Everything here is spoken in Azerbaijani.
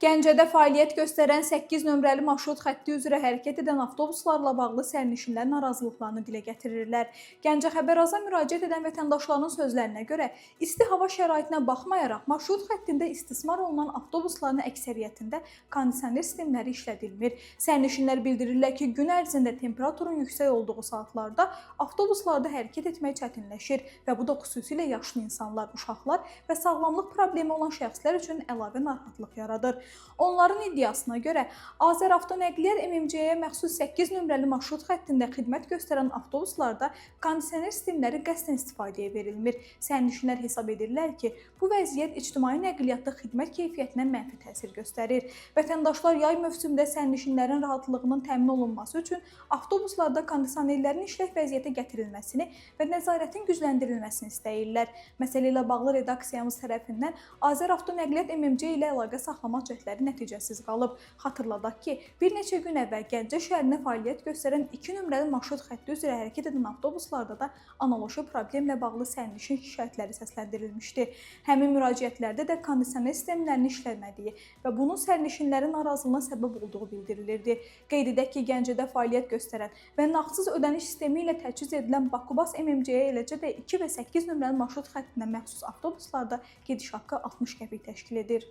Gəncədə fəaliyyət göstərən 8 nömrəli marşrut xətti üzrə hərəkət edən avtobuslarla bağlı sərnişinlər narazılıqlarını dilə gətirirlər. Gəncə Xəbəraza müraciət edən vətəndaşların sözlərinə görə, isti hava şəraitinə baxmayaraq marşrut xəttində istismar olunan avtobusların əksəriyyətində kondisioner sistemləri işlədilmir. Sərnişinlər bildirirlər ki, gün ərzində temperaturun yüksək olduğu saatlarda avtobuslarda hərəkət etmək çətinləşir və bu da xüsusilə yaşlı insanlar, uşaqlar və sağlamlıq problemi olan şəxslər üçün əlavə narahatlıq yaradır. Onların iddiasına görə, Azəravtonəqliyyat MMC-yə məxsus 8 nömrəli marşrut xəttində xidmət göstərən avtobuslarda kondisioner sistemləri qəsdən istifadəyə verilmir. Sərnişinlər hesab edirlər ki, bu vəziyyət ictimai nəqliyyatda xidmət keyfiyyətinə mənfi təsir göstərir. Vətəndaşlar yay mövsümündə sərnişinlərin rahatlığının təmin olunması üçün avtobuslarda kondisionerlərin işlək vəziyyətə gətirilməsini və nəzarətin gücləndirilməsini istəyirlər. Məsələ ilə bağlı redaksiyamız tərəfindən Azəravtonəqliyyat MMC ilə əlaqə saxlamaq cəhdləri nəticəsiz qalıb. Xatırladaq ki, bir neçə gün əvvəl Gəncə şəhərində fəaliyyət göstərən 2 nömrəli marşrut xətti üzrə hərəkət edən avtobuslarda da analoji problemlə bağlı sərnişin şikayətləri səsləndirilmişdi. Həmin müraciətlərdə də kondisioner sistemlərinin işləmədiyi və bunun sərnişinlərin narazılığına səbəb olduğu bildirilirdi. Qeyd edək ki, Gəncədə fəaliyyət göstərən və nağdsız ödəniş sistemi ilə təchiz edilən Bakubas MMC-yə eləcə də 2 və 8 nömrəli marşrut xəttinə məxsus avtobuslarda gediş haqqı 60 qəpik təşkil edir.